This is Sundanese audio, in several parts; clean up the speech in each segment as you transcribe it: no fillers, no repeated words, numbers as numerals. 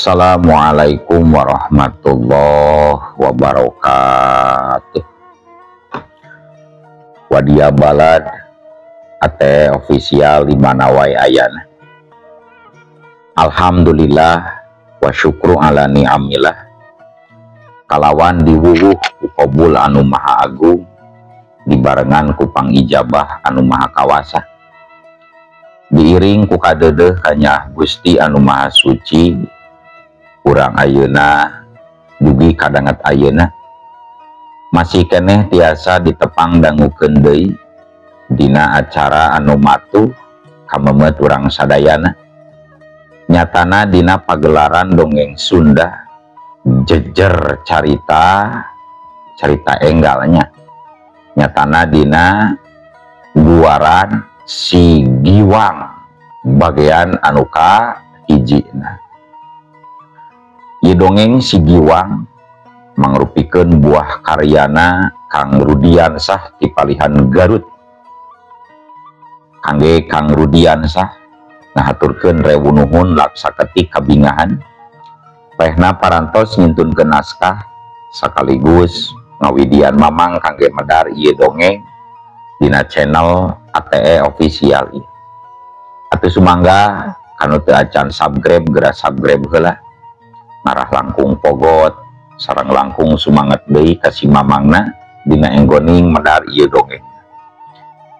Assalamualaikum warahmatullahi wabarakatuh. Wadia balad ate ofisial di mana wae ayana. Alhamdulillah wa syukru ala ni'amillah. Kalawan diwuwuh ku qabul anu maha agung, dibarengan ku pangijabah anu maha kawasa. Diiring ku kadeudeuh kanya Gusti anu maha suci. Urang ayeuna dugi kadangat ayeuna masih keneh tiasa ditepang dangukeun deui dina acara anu matuh kamemet urang sadayana. Nyatana dina pagelaran dongeng Sunda jejer carita enggalnya. Nyatana dina luaran si Giwang bagian anu ka hijina. Ieu dongeng si Giwang mangrupikeun buah karyana Kang Rudiansah ti Palihan Garut. Kangge Kang Rudiansah ngahaturkeun rewu nuhun laksaketi kabingahan pehna parantos nyintunkeun naskah sakaligus ngawidian mamang kangge medar ieu dongeng dina channel ATE official ieu. Atuh sumangga kanu teu acan subscribe geura subscribe heula. Marah langkung pogot sareng langkung sumanget deui ka si mamangna dina enggoning medar ieu dongeng.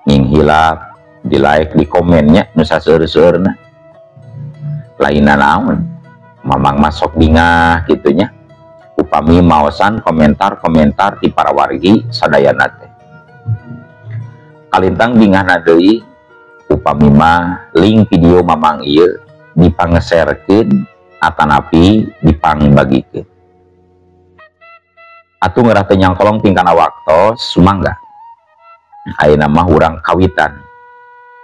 Nging hilap di like di komennya nu saseur-seurna. Lainna naon mamang masok bingah kitu nya upami maosan komentar-komentar ti para wargi sadayana teh. Kalintang bingahna deui upami mah link video mamang ieu dipangeserkeun atanapi dipangbagikeun. Atuh ngeurah teu nyangkolong tingkana waktos sumangga ayeuna mah urang kawitan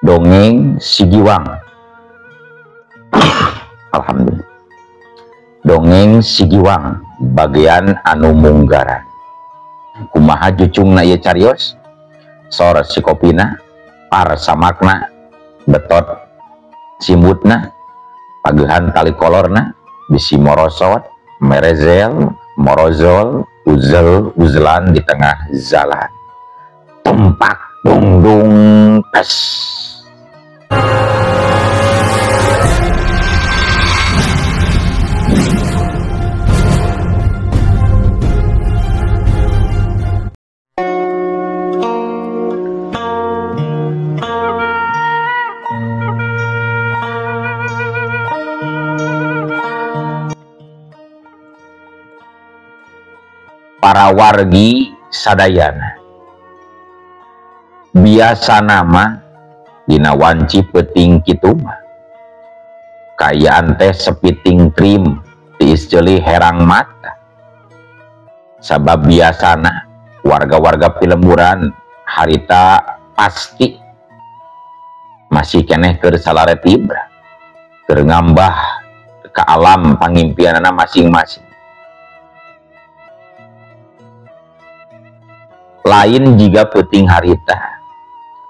dongeng si Giwang. Alhamdulillah. Dongeng si Giwang bagian anu munggaran. Kumaha jucungna ieu carios? Sor si kopina, par samakna, betot simbutna, pagehan tali kolorna, bisi morosot, merezel, morozol, uzlan di tengah zalan. Tempak dung tes. Para wargi sadayana biasa nama dina wanci peuting kitu mah kayaan teh sepiting krim tiis jeuli herang mata. Sabab biasana warga-warga Pilemburan harita pasti masih keneh keur salaretibra keur ngambah ka alam pangimpianana masing-masing. Lain jika peuting harita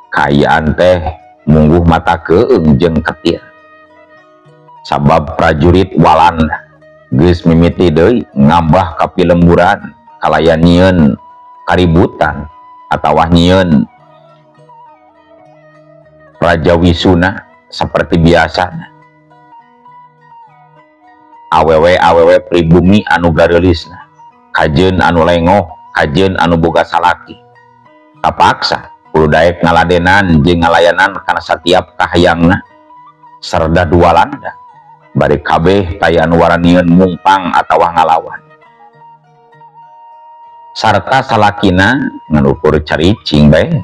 kayaan teh mungguh mata keung jeung ketir. Sabab prajurit Walanda geus mimiti deui ngambah ka Pilemburan kalayan nyieun kaributan atawa nyieun Raja Wisuna seperti biasana. Awewe pribumi anu gareulisna kajeun anu lengoh kajeun anu boga salaki kapaksa kudu daek ngaladenan jeung ngalayanan kana satiap kahayangna serda dua Walanda bari kabeh taya anu waranieun mungpang atawa ngalawan sarta salakina nganukur caricing bae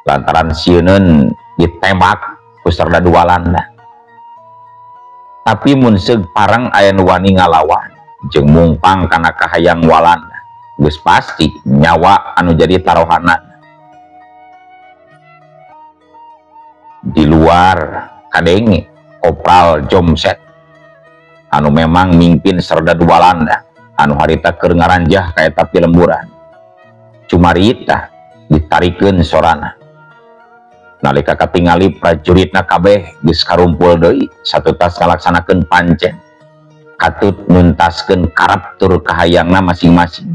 lantaran sieunun ditembak ku serda dua Walanda. Tapi mun seug parang aya nu wani ngalawan jeung mungpang kana kahayang Walanda geus pasti nyawa anu jadi taruhanna. Di luar kadenge Kopral Jomset anu memang mimpin serda dua Walanda anu harita keur ngaranjah ka eta Pilemburan. Cumarita ditarikeun sorana. Nalika katingali prajuritna kabeh geus karumpul deui satutas ngalaksanakeun pancen. katut nuntaskeun karakter kahayangna masing-masing.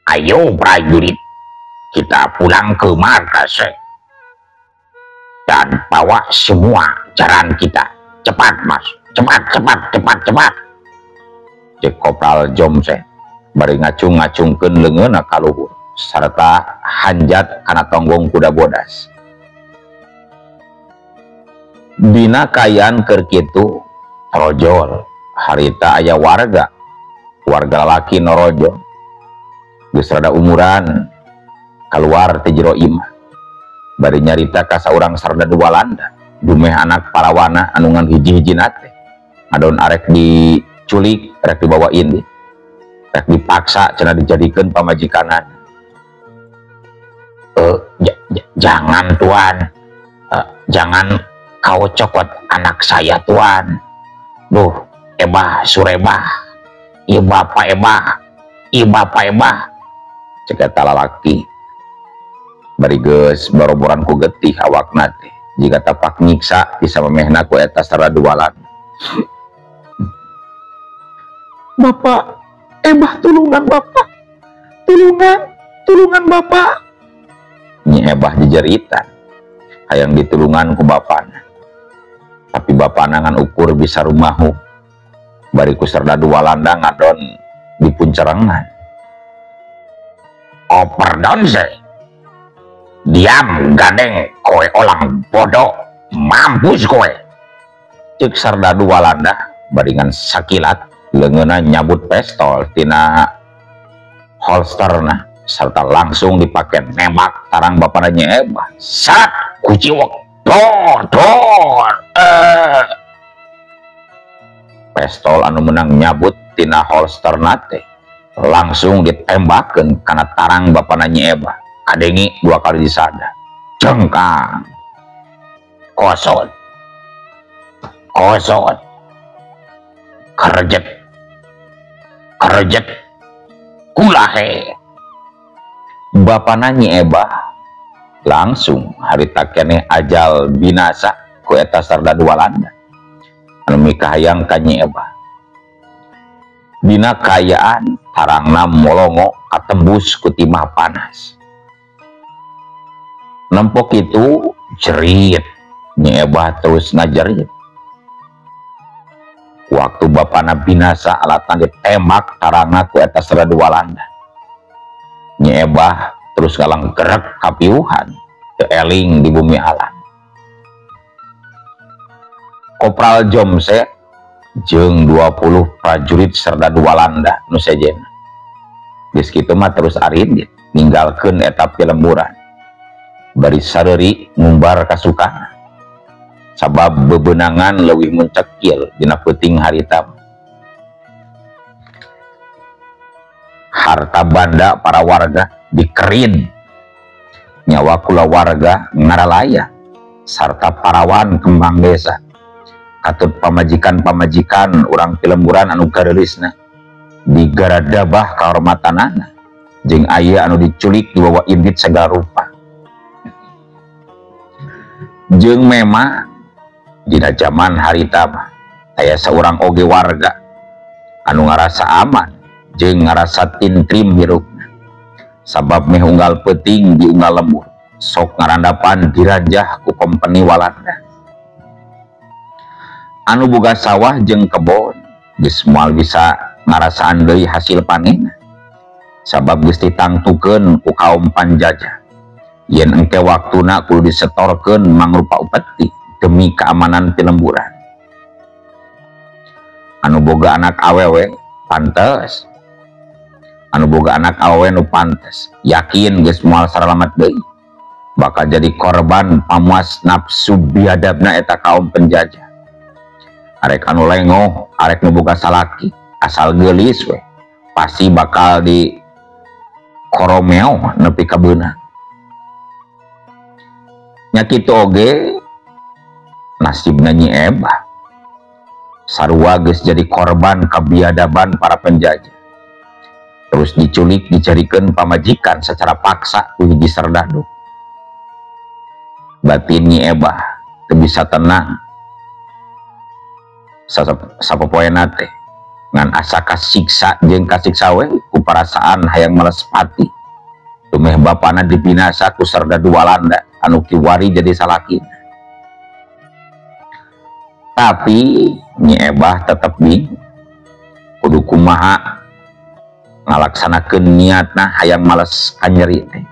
Ayo prajurit, kita pulang ke markas dan bawa semua jaran kita. Cepat mas, cepat, cepat, cepat, cepat. Cek Kopral Jomse bari ngacung-ngacungkeun leungeunna ka luhur sarta hanjat kana tonggong kuda bodas. Dina kayaan keur kitu trojol harita aya warga lalaki norojo geus rada umuran keluar ti jero imah bari nyarita ka saurang sardadu Walanda dumeh anak parawana anu ngan hiji-hijina teh adon arek diculik rek dibawain rek dipaksa cenah dijadikeun pamajikanan. Jangan tuan, jangan kau cokot anak saya tuan. Duh, ebah surebah, ieu bapak ebah, ieu bapak ebah. Cek eta lalaki bari geus boroboran ku getih awakna teh jiga tapak nyiksa ti samemehna ku eta sardadu Walanda. Bapak, ebah tulungan bapak, tulungan bapak. Nyi ebah jejeritan hayang ditulungan ku bapana, tapi bapana ngan ukur bisa rumahu bari ku sardadu Walanda ngadon di puncerengan. Oh pardon se, diam gandeng kowe olang bodoh, mampus kowe. Cek sardadu Walanda baringan sakilat leungeunna nyabut pistol tina holsterna serta langsung dipake nembak tarang bapana Nyi Ebah. Sat kuciwok dor pistol anu menang nyabut tina holsterna teh langsung ditembakeun kana tarang bapana Nyi Ebah. Kadengi 2 kali disada, cengkang, kosot, kerjet, kulahe. Bapana Nyi Ebah langsung harita keneh ajal binasa ku eta sardadu Walanda anu mikahayang ka Nyi Ebah. Dina kayaan tarangna molongo katembus ku timah panas. Nempok itu jerit Nyi Ebah terus ngajerit. Waktu bapana binasa alatan ditembak tarangna ku eta sardadu Walanda. Nyi Ebah terus ngalang gerak kapiuhan teu eling di bumi alam. Kopral Jomse jeung 20 prajurit sardadu Walanda nu sejena geus kitu mah terus arindit ninggalkeun eta pilemburan bari sareuri ngumbar kasukana sabab bebenangan leuwih muncekil dina peuting harita. Harta banda para warga dikerin, nyawa kula warga ngaralaya sarta parawan kembang desa katut pamajikan-pamajikan urang pilemburan anu garelisna digaradabah kahormatanana jeung aya anu diculik dibawa indit segala rupa. Jeung memang dina zaman harita mah aya saurang oge warga anu ngarasa aman jeung ngarasa tintrim hirupna sabab meh unggal peuting di unggal lembur sok ngarandapan diranjah ku kompeni Walanda anu boga sawah jeung kebon geus moal bisa ngarasaan deui hasil panenna sabab geus ditangtukeun ku kaum panjajah yen engke waktuna kudu disetorkeun mangrupa upeti demi keamanan pilemburan. Anu boga anak awewe pantes, anu boga anak awewe nu pantes yakin geus moal saralamat deui bakal jadi korban pamuas nafsu biadabna eta kaum penjajah. Arek anu lengoh, arek nu boga salaki asal geulis we pasti bakal di koromeo nepi ka beunang. Nya kitu oge nasibna Nyi Ebah sarua geus jadi korban kabiadaban para penjajah terus diculik dicarikeun pamajikan secara paksa ku hiji sardadu. Batin Nyi Ebah teu bisa tenang sapopoena teh ngan asa kasiksa jeung kasiksa we ku perasaan hayang malespati tumeh bapana dibinasa ku serdadu Walanda anu kiwari jadi salaki. Tapi Nyi Ebah tetep bingung kudu kumaha ngalaksanakeun niatna hayang males kanyeri teh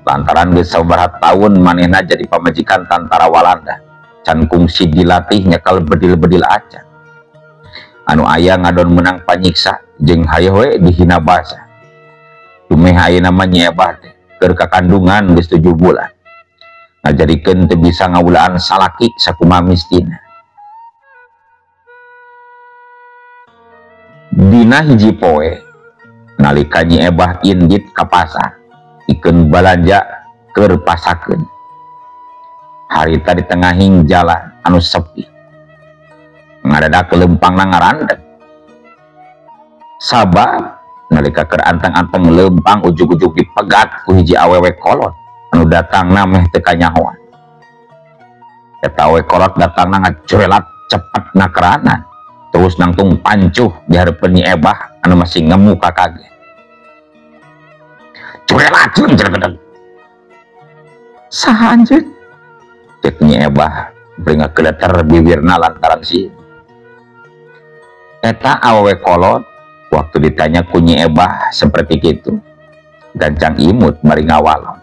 lantaran geus sabaraha taun manehna jadi pamajikan tentara Walanda can kungsi dilatih nyekal bedil-bedil acan anu aya ngadon menang panyiksa jeung hayeuh we dihina basa. Tumeh ayeuna mah Nyi Ebah teh keur kakandungan geus 7 bulan ngajadikeun teu bisa ngawulaan salaki sakumaha mistina. Dina hiji poe nalika Nyi Ebah indit ka pasar ikeun balanja keur pasakeun harita di tengahing jalan anu sepi ngadadak lempangna ngarandeg sabab nalika keur anteng-anteng lempang ujug-ujug dipegat ku hiji awewe kolot anu datangna meh teu kanyahoan. Eta awewe kolot datangna ngacurelat cepet nakeranan terus nangtung pancuh di hareupeun Nyi Ebah anu masih ngemu ka kaget. Curelat jeung saha anjeun? Cek Nyi Ebah beri ngakeleter bibirna lantaran sieun. Eta awewe kolot waktu ditanya ku Nyi Ebah seperti gitu gancang imut bari ngawalon.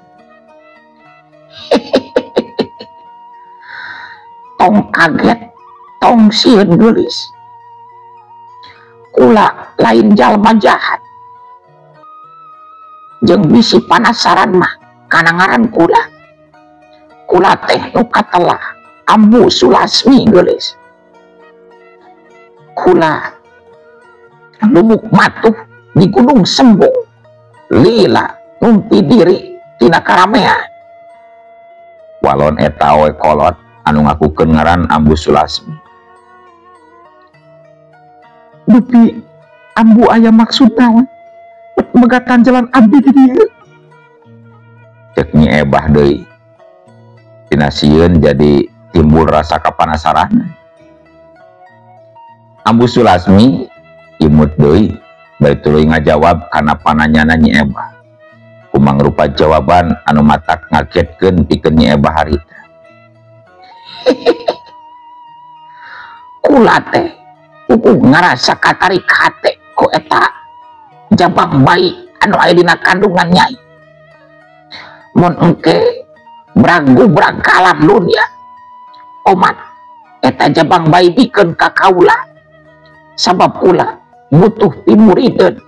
Tong kaget tong sieun geulis. Kula lain jalma jahat jeung bisi panasaran mah kana ngaran kula teh nu katelah Ambu Sulasmi geulis. Kula lumuk matuh di Gunung Sembung lila numpi diri tina karamean. Walon eta we kolot anu ngakukeun ngaran Ambu Sulasmi. Dupi ambu aya maksud naon megatan jalan abdi di dieu? Cek Nyi Ebah deui. Tina sieun jadi timbul rasa kapanasaran. Ambu Sulasmi imut deui bari tuluy ngajawab kana pananyana Nyi Ebah. Kumang rupa jawaban anu matak ngagetkeun pikeun Nyi Ebah harita. Kula teh ngarasa katarik hate ku eta jabang bayi anu aya dina kandungan Nyai. Mun engke brag-brag kalam dunya omat eta jabang bayi dikeun ka kaula sabab kula butuh pimurideun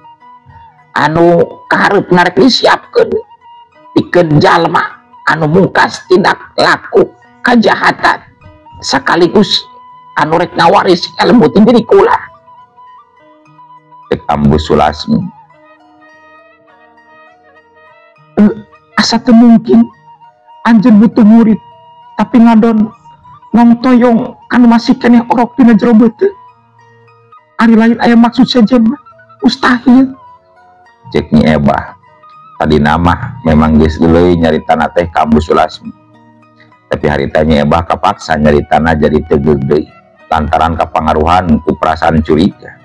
anu kahareupna rek disiapkeun pikeun jalma anu mungkas tindak laku kajahatan sakaligus anu rek ngawaris ilmu ti diri kula. Cek Ambu Sulasmi. Asa teu mungkin anjeun butuh murid tapi ngadon ngong toyong anu masih keneh orok dina jero beuteu. Ari lain aya maksud sejen mah mustahil. Cek Nyi Ebah. Tadi nama memang geus geuleuy nyaritana teh ka Ambu Sulasmi. Tapi harita Nyi Ebah kapaksa nyaritana jadi teu geug deui lantaran kapangaruhan ku perasaan curiga.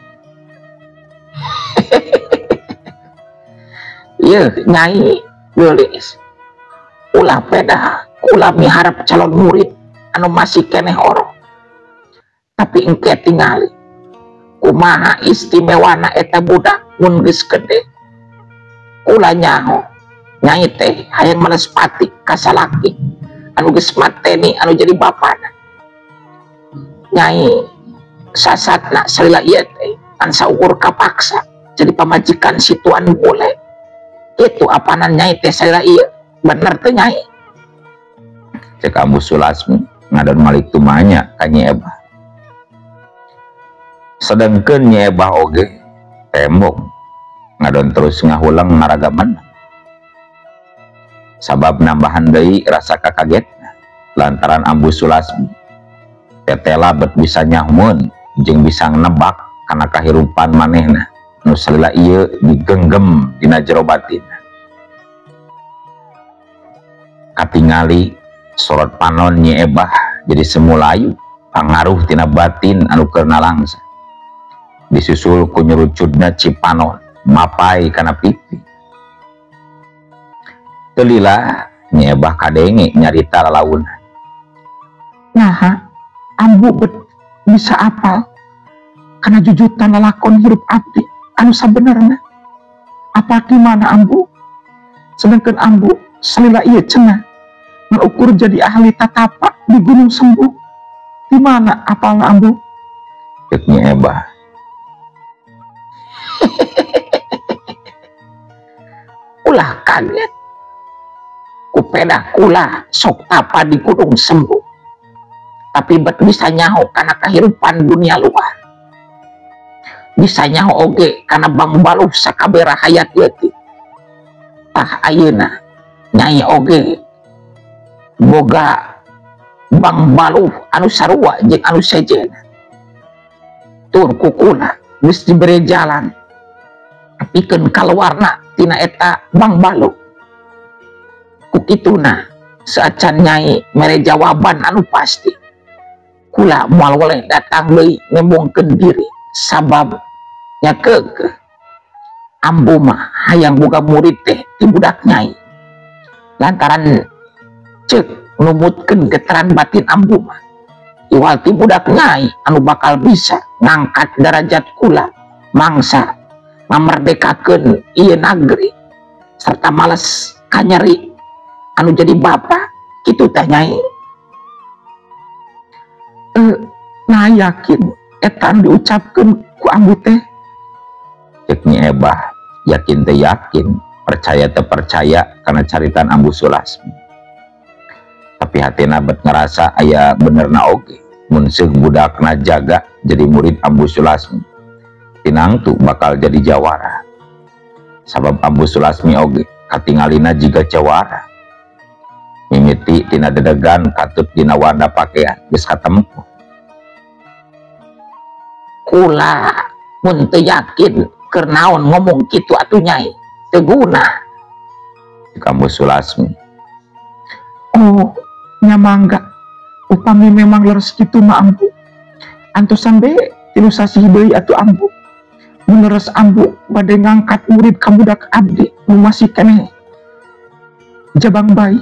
Ieu Nyai geulis. Ulah peda, ulah miharep calon murid anu masih keneh orok. Tapi engke tingali kumaha istimewana eta budak mun geus gede. Kula nyaho Nyai teh hayang malespati ka salaki anu geus mateni anu jadi bapana. Nyai sasatna salila ieu teh kan saukur kapaksa jadi pamajikan si Tuan Bule. Itu apanan Nyai teh salila ieu bener teh Nyai? Cek Ambu Sulasmi ngadon malik tumanya ka Nyi Ebah. Sedengkeun Nyi Ebah oge tembok ngadon terus ngahulang ngaragaman sabab nambahan deui rasa kakagetna lantaran Ambu Sulasmi tetela bet bisa nyahmun jeung bisa nebak kana kahirupan manehna nu salila ieu digenggem dina jero batin. Katingali sorot panon Nyi Ebah jadi semulayu pangaruh tina batin anu keur nalangsa disusul ku nyurucudna Cipanon mapai kana pipi. Teu lila Nyi Ebah kadenge nyarita lalauna. Nah, ambu bisa apal karena jujutan lalakon hirup abdi anu sabenerna. Apa gimana ambu? Sedangkan ambu salila ieu cenah mengukur jadi ahli tatapak di Gunung Sembuh. Di mana apalna ambu? Cek Nyi Ebah. Ulah kaget. Kupeda kula sok tapa di Gunung Sembuh. Tapi bet bisa nyaho karena kehidupan dunia luar. Bisa nyaho oge karena Bang Baluh sakabera hayat leutik. Tah ayeuna Nyai oge boga Bang Baluh anu sarua jeung anu sejen. Tur kukuna geus dibere jalan pikeun kaluarna tina eta Bang Baluh. Kukituna seacan Nyai mere jawaban anu pasti. Kula moal woleh datang deui ngembongkeun diri sabab nya keukeuh ambu mah hayang boga murid teh ti budak Nyai. Lantaran ceuk numutkeun getaran batin ambu mah iwal ti budak Nyai anu bakal bisa ngangkat derajat kula mangsa mamerdekakeun ieu nagri serta males kanyeri anu jadi bapa kitu teh Nyai. Nah yakin etan diucapkan ku ambu teh. Cek Nyi Ebah yakin teh yakin, percaya teh percaya karena caritan Ambu Sulasmi. Tapi hatina bet ngerasa aya benerna oge mun seug budakna jaga jadi murid Ambu Sulasmi tinangtu bakal jadi jawara. Sabab Ambu Sulasmi oge katingalina jiga jawara. Mimiti tina dedegan katut dina warna pakaian geus katempo. Kula mun teu yakin keur naon ngomong kitu atuh Nyai, teu guna. Ambu Sulasmi. Oh, nya mangga. Upami memang leres kitu mah ambu. Antosan bae tilu sasih deui atuh ambu. Mun leres ambu bade ngangkat murid ka budak abdi nu masih keneh jabang bayi.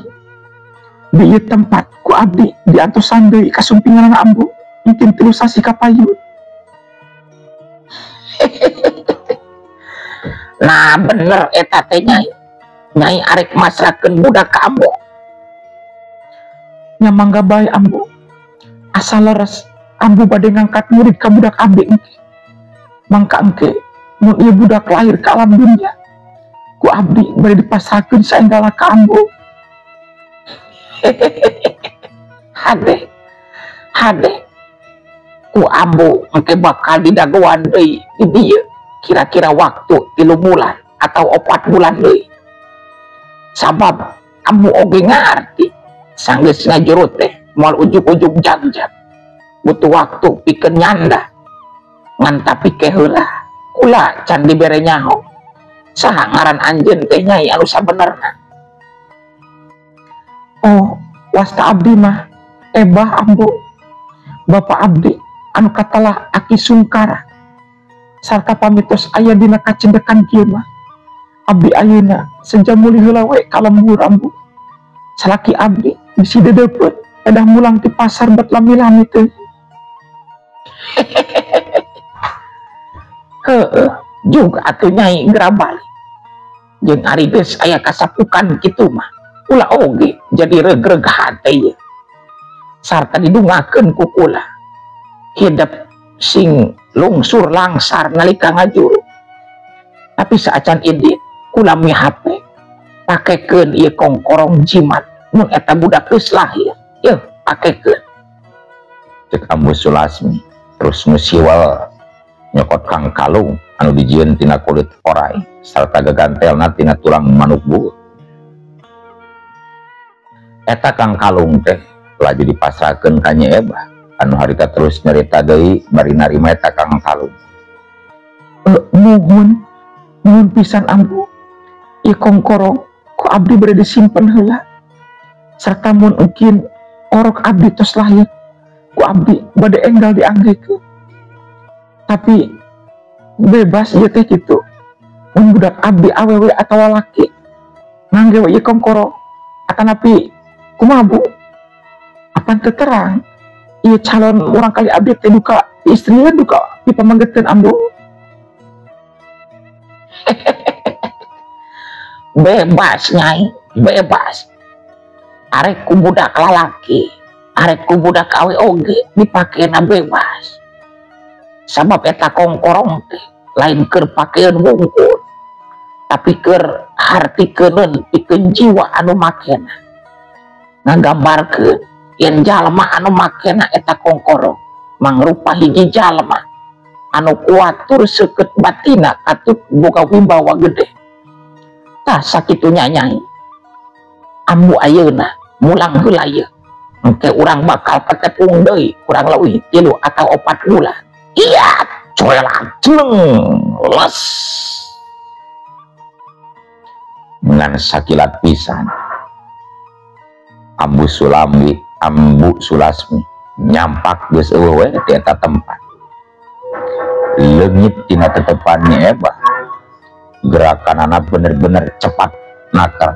Di ieu tempat ku abdi diantosan deui kasumpingan ambu mungkin tilu sasi kapayun. Nah bener eta teh Nyai. Nyai arek masrakeun budak ka ambu. Nya mangga bae ambu. Asal leres ambu bade ngangkat murid ka budak abdi engke. Mangka engke mun ieu budak lahir ka alam dunya ku abdi bade dipasrahkeun saenggala ka ambu. Hade ku ambu engke bakal didagoan deui di dieu kira-kira waktu 3 bulan atau 4 bulan deui. Sabab ambu oge ngarti sanggeus ngajurut teh moal ujug-ujug jagjag butuh waktu pikeun nyanda. Ngan tapi ke heula kula can dibere nyaho saha ngaran anjeun teh Nyai anu sabenerna. Oh, wasta abdi mah Ebah ambu. Bapak abdi anu katalah Aki Sungkara. Sarta pamitos aya dina kacendekan kieu mah. Abdi ayeuna senjamuli heula we ka lembur ambu. Salaki abdi bisi dedepeut edah mulang ti pasar bet lami-lami teh. Heueuh, juga atuh Nyai gerabali. Jeung ari geus aya kasapukan kitu mah. Kula oge jadi regreg hate ieu. Sarta didungakeun ku kula. Hidup sing lungsur langsar nalika ngajuru. Tapi saacan idit kula mihape pakekeun ieu kongkorong jimat mun eta budak geus lahir. Yeuh, pakekeun. Cek Ambu Sulasmi terus musiwal nyokot Kang Kalung anu dijieun tina kulit orai sarta gagantelna tina tulang manuk buuk. Eta Kang Kalung teh laju dipasrahkeun ka Nyi Ebah anu harita terus nyerita deui bari narima eta Kang Kalung. Nuhun pisan ambu. Ieu kongkorong ku abdi bade disimpen heula. Sarta mun engkin orok abdi tos lahir ku abdi bade enggal dianggikeun. Tapi bebas ieu teh kitu. Mun budak abdi awewe atawa laki ngangge ieu kongkoro atanapi kumaha Bu? Apan teu terang ieu calon urang kali abdi teh duka istrinya duka dipamanggeutkeun ambu. Bebas Nyai, bebas. Arek ku budak lalaki, arek ku budak awe oge dipakena bebas. Sabab eta kongkorong teh lain keur pakeun wungkul, tapi keur hartikeun pikeun jiwa anu makena. Ngagambarkeun yen jalma anu makena eta kongkorong mangrupa hiji jalma anu kuat tur seukeut batina katut boga wibawa gede. Tah sakitunya Nyai. Ambu ayeuna mulang heula ieu. Engke urang bakal petepung deui kurang leuwih 3 atau 4 bulan. Iya, coelan ceneng les. Dengan sakilat pisan Ambu Sulasmi nyampak geus eueuh we di eta tempat. Leungit tina tetepannya Ebah. Gerakanana bener-bener cepat nakal.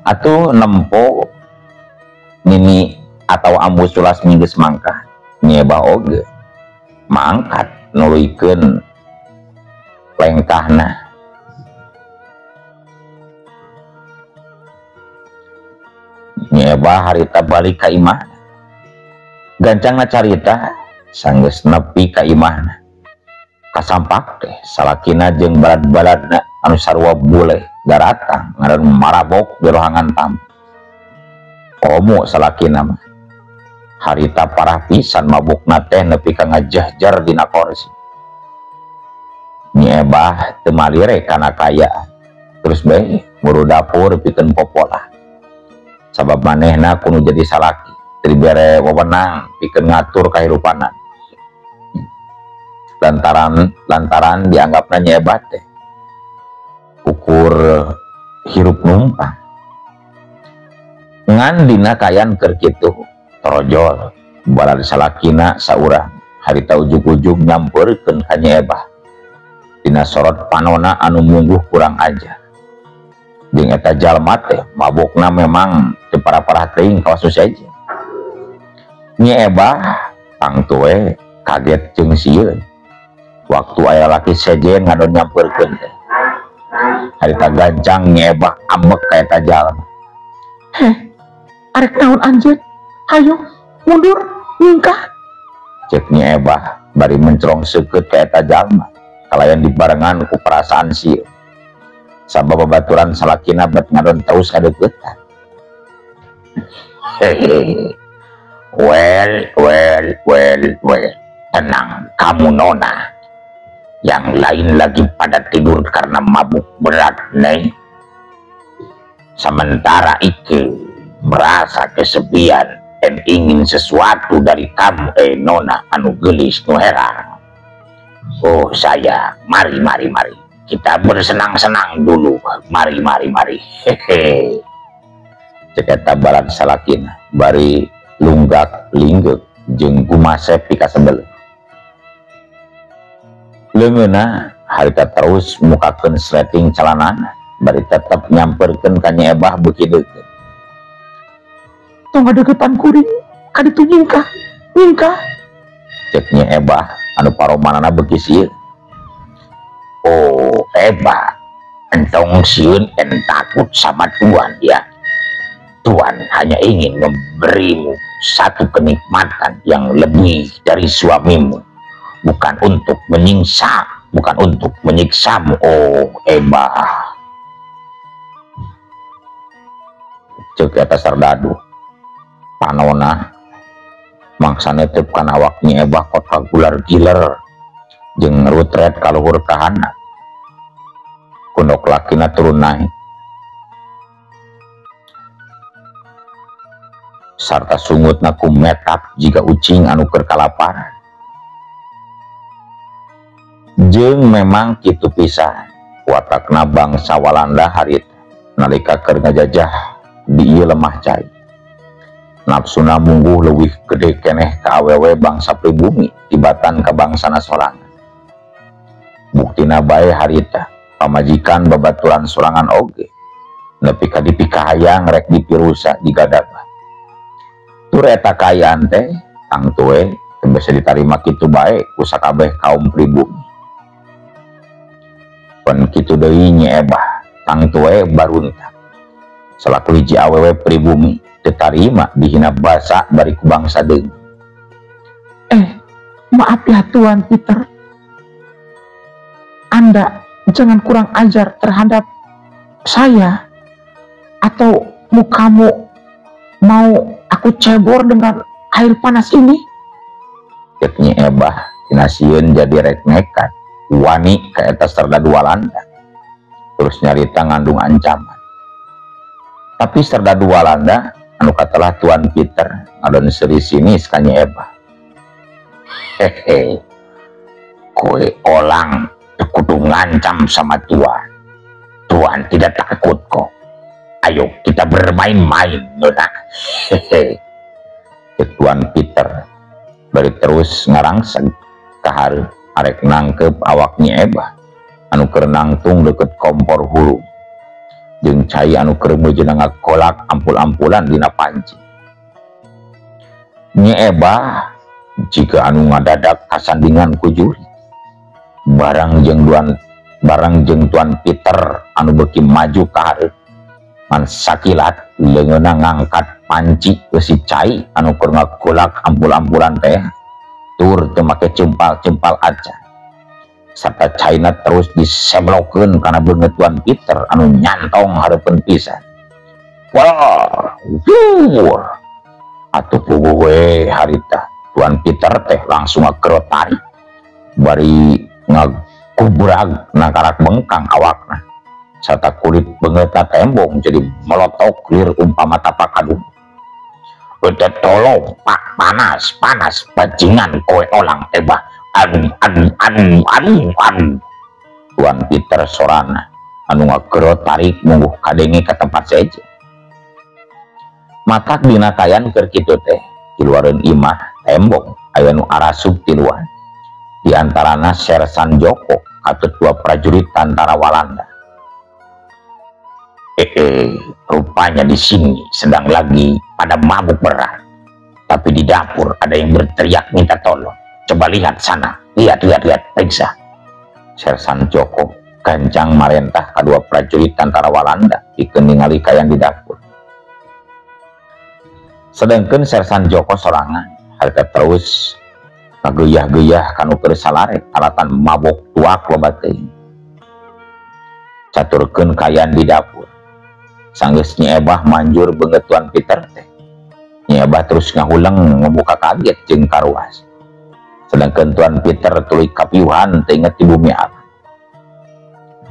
Atuh nempo nini atau Ambu Sulasmi geus mangkat nyeba oge mangkat nuluykeun lengkahna. Nyeba harita balik ka imah. Gancangna carita sanggeus nepi ka imahna. Kasampak teh salakina jeung balad-baladna anu sarua bule daratang ngaran marabok di rohangan tamu. Komo salakina mah harita parah pisan mabukna teh nepi ka ngajahjar dina kursi. Nyi Ebah teu malire kana kaya terus bae buru dapur pikeun popolah. Sabab manehna kudu jadi salaki dibere wewenang pikeun ngatur kahirupanan. Lantaran dianggapna Nyi Ebah teh ukur hirup numpang. Ngan dina kayan keur kitu torojol balad salakina saurang harita ujug-ujug nyampeurkeun ka Nyi Ebah dina sorot panona anu mungguh kurang ajar. Jeung eta jalma teh mabukna memang teu parah-parah teuing kawasu saja. Nyi Ebah tangtu we kaget jeung sieun waktu aya laki sejen ngadon nyampeurkeun teh. Harita gancang Nyi Ebah ambek ka eta jalma. Heh, arek naon anjeun? Hayo mundur ningkah. Cek Nyi Ebah bari mencerong seukeut ka eta jalma kalayan dibarengan ku perasaan sieun. Sabab babaturan salakina bet ngadon taus kadeuketan. Hehehe. Well. Tenang kamu Nona. Yang lain lagi pada tidur karena mabuk berat, Neng. Sementara itu merasa kesepian dan ingin sesuatu dari kamu, Nona anu gelis nu heran. Oh saya, mari. Kita bersenang-senang dulu. Mari. Hehe. Cek eta balad salakina bari lunggak linggek jeung kumasep pika sebeleuh. Leungeunna harita terus mukakeun sleting calanana bari tetep nyampeurkeun ka Nyi Ebah beuki deukeut. Tong ngadeukeutan kuring ka ditu nyingkah. Cek Nyi Ebah anu paromanana beuki sieun. Oh Ebah, entong sieun en takut sama Tuan ya. Tuan hanya ingin memberimu satu kenikmatan yang lebih dari suamimu. Bukan untuk menyiksa, bukan untuk menyiksamu, oh Ebah. Cek eta sardadu panona mangsa netep kana awak Nyi Ebah kota gular-giler jeung ngerutret ka luhur kahana. Kundok lakina turun naik sarta sungutna kumetap jika ucing anu keur kalaparan. Jeung memang kitu pisan watakna bangsa Walanda harita nalika keur ngajajah di ieu lemah cai. nafsuna mungguh leuwih gede keneh ka awewe bangsa pribumi tibatan ka bangsana sorangan. Buktina bae harita pamajikan babaturan sorangan oge nepi ka dipikahayang rek dipirusa digadaba. Tur eta kaayaan teh tang tue teu bisa ditarima kitu bae ku sakabeh kaum pribumi. Pan kitu deui Nyi Ebah tang tue barunta selaku hiji awewe pribumi ditarima dihina basa bari ku bangsa deung. Maaf ya Tuan Peter, Anda jangan kurang ajar terhadap saya, atau kamu mau aku cebor dengan air panas ini? Cek Nyi Ebah tina sieun jadi rek nekat wani ka eta serdadu Walanda terus nyarita ngandung ancaman. Tapi serdadu Walanda anu katelah Tuan Peter ngadon seri sinis ka Nyi Ebah. Hehe, kowe olang kudu ngancam sama Tuan. Tuan tidak takut kok. Ayo kita bermain-main, Nona. Hehe. Tuan Peter bari terus ngarangseg kahar arek nangkep awak Nyi Ebah anu keur nangtung deket kompor hulu jeung cai anu keur meujeuna ngakolak ampul-ampulan dina panci. Nyi Ebah jika anu ngadadak kasandingan ku juri barang jeung Tuan Peter anu beuki maju ka hareup man sakilat leungeunna ngangkat panci besi cai anu keur ngakolak ampul-ampulan teh tur teu make cempal-cempal acan sarta caina terus diseblokeun kana beungeut Tuan Peter anu nyantong hareupeun pisan. Wah, atuh puguh we harita Tuan Peter teh langsung ngakerotari bari ngakubrag nakarak bengkang awakna sarta kulit beungeutna tembong jadi melotok lir umpama tapak kadung. Udah tolong pak, panas bajingan kowe olang Ebah. Aduh. Tuan Peter sorana anu ngagerot tarik mungguh kadenge ke tempat saja. Matak dina kayan keur kitu teh di luareun imah tembong aya nu arasup ti luar. Di antarana Sersan Joko katut dua prajurit tentara Walanda. Rupanya di sini sedang lagi pada mabuk berat. Tapi di dapur ada yang berteriak minta tolong. Coba lihat sana, lihat, periksa. Sersan Joko gancang marentah kedua prajurit tentara Walanda pikeun ningali kayan di dapur. Sedangkan Sersan Joko sorangan harga terus ngageyah-geyah kanu keur salarek alatan mabok tuak loba teuing. Caturkeun kayan di dapur. Sanggeus Nyi Ebah manjur beungeut Tuan Peter teh. Nyi Ebah terus ngahulang membuka kaget jeung karuas. Sedangkan Tuan Peter tuluy kapiuhan teu inget di bumi alam.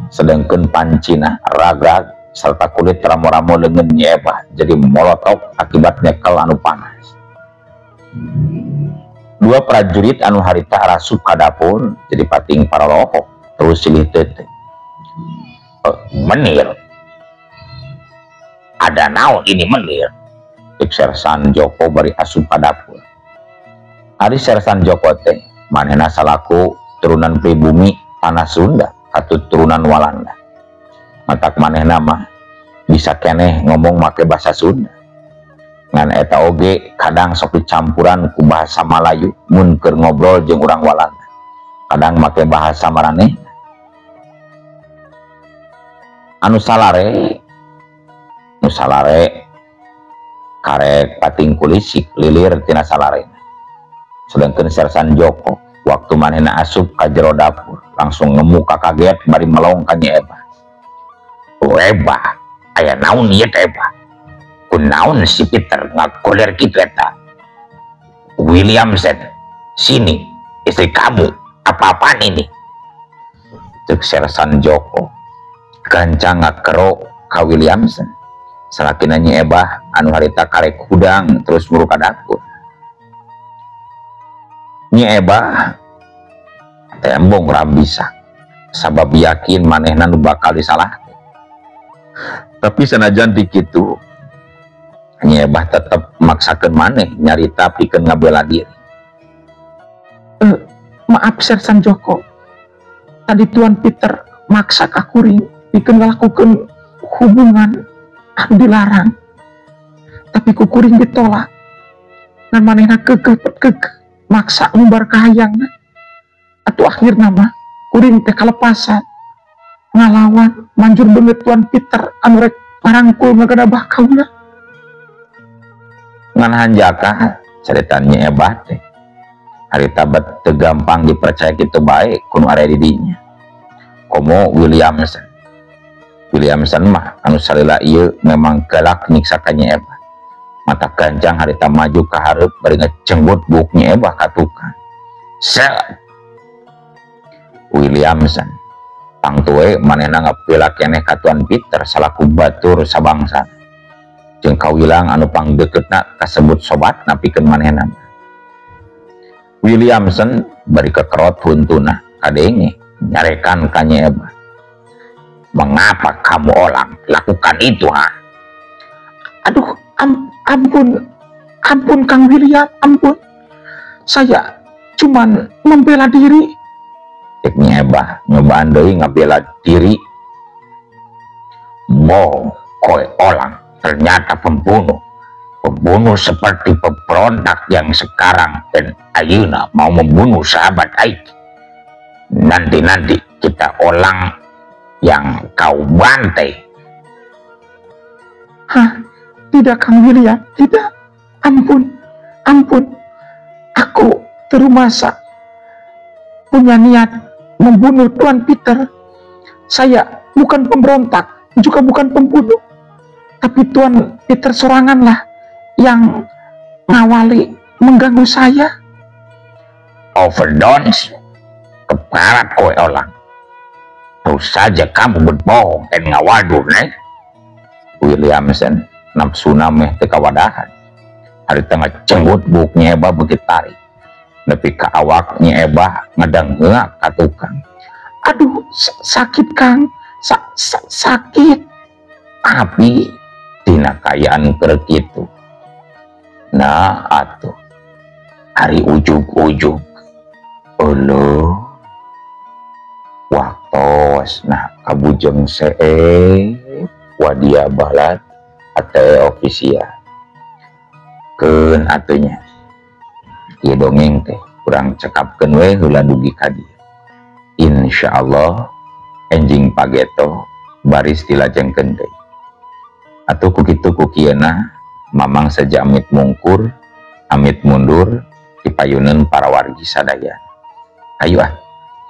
Sedangkan pancina ragag serta kulit ramo-ramo leungeun Nyi Ebah jadi molotok akibat nyekel anu panas. Dua prajurit anu harita arasup ka dapur jadi pating paraloho terus silih teuteung. Menir, ada naon ini menir? Cek Sersan Joko bari asup ka dapur. Ari Sersan Joko teh manehna salaku turunan pribumi tanah Sunda katut turunan Walanda. Matak manehna mah bisa keneh ngomong make bahasa Sunda. Ngan eta oge kadang sok dicampuran ku bahasa Malayu mun keur ngobrol jeung urang Walanda. Kadang make bahasa maraneh. Anu salare karek pating kulisik lilir tina salarena. Sedangkan Sersan Joko waktu manehna asup ka jero dapur langsung ngemu kaget bari melong ka Nyi Ebah. Ebah, aya naon ieu teh Ebah? Kunaon si Peter ngagoler kitu eta? Williamson, sini, istri kamu, apa-apaan ini? Cek Sersan Joko gancang ngakero ka Williamson. Salakina Nyi Ebah anu harita karek hudang terus muru ka dapur. Nyi Ebah tembong rabisa sabab yakin manehna nu bakal disalahkeun. Tapi sanajan di kitu Nyebah tetep maksakeun maneh nyarita pikeun ngabela diri. Maaf Sersan Joko, tadi Tuan Peter maksa ka kuring pikeun ngalakukeun hubungan anu dilarang, tapi ku kuring ditolak dan manehna kekeh maksa ngumbar ka hayangna. Atuh akhirna mah kuring teh kalepasan ngalawan manjur beungeut Tuan Peter anu rek marangkul ngagadabah kaula. Ngan hanjaka caritan Nyebah teh harita bet teu gampang dipercaya kitu bae kunu area di dinya. Komo Williamson mah anu salila ieu memang galak nyiksa ka Nyebah. Mata ganjang harita maju ka hareup bari ngecenggut buuk Nyebah ka tukang. Set Williamson pangtuwe manehna ngapila keneh ka Tuan Peter salaku batur sabangsa. Jeung kawilang anu pangdeuketna kasebut sobatna pikeun manehna. Williamson bari kekerot huntuna kadenge nyarekan ka Nyebah. Mengapa kamu Olang lakukan itu, ha? Aduh, ampun Kang William, ampun. Saya cuman membela diri. Cek Nyebah nyobaan deui ngabela diri. Koe Olang ternyata pembunuh seperti pemberontak yang sekarang dan ayeuna mau membunuh sahabat Aik. Nanti kita Olang yang kau bantai. Hah, tidak Kang William, tidak. Ampun. Aku terumasa punya niat membunuh Tuan Peter. Saya bukan pemberontak, juga bukan pembunuh. Tapi Tuan Peter soranganlah yang ngawali mengganggu saya. Overdose, keparat kowe Olang. Terus saja kamu berbohong dan ngawadur, nih. Williamson nafsuna meh teu kawadahan. Harita ngacenggut buuk Nyebah beuki tarik. Nepi ka awak Nyebah ngadangheuk ka tukang. Aduh, sakit Kang. Sakit. Tapi tina kayaan keur kitu. Nah atuh hari ujug-ujug eueuh waktos nah kabujeng wadia balat ate ofisial keun atunya ieu dongeng teh kurang cekapkeun we heula dugi ka dieu. Insyaallah enjing pageto baris dilajengkeun deui. Atuh kukitu kukieuna mamang saja amit mungkur amit mundur dipayuneun para wargi sadaya. Ayo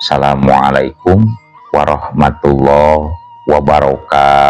Assalamualaikum warahmatullahi wabarakatuh.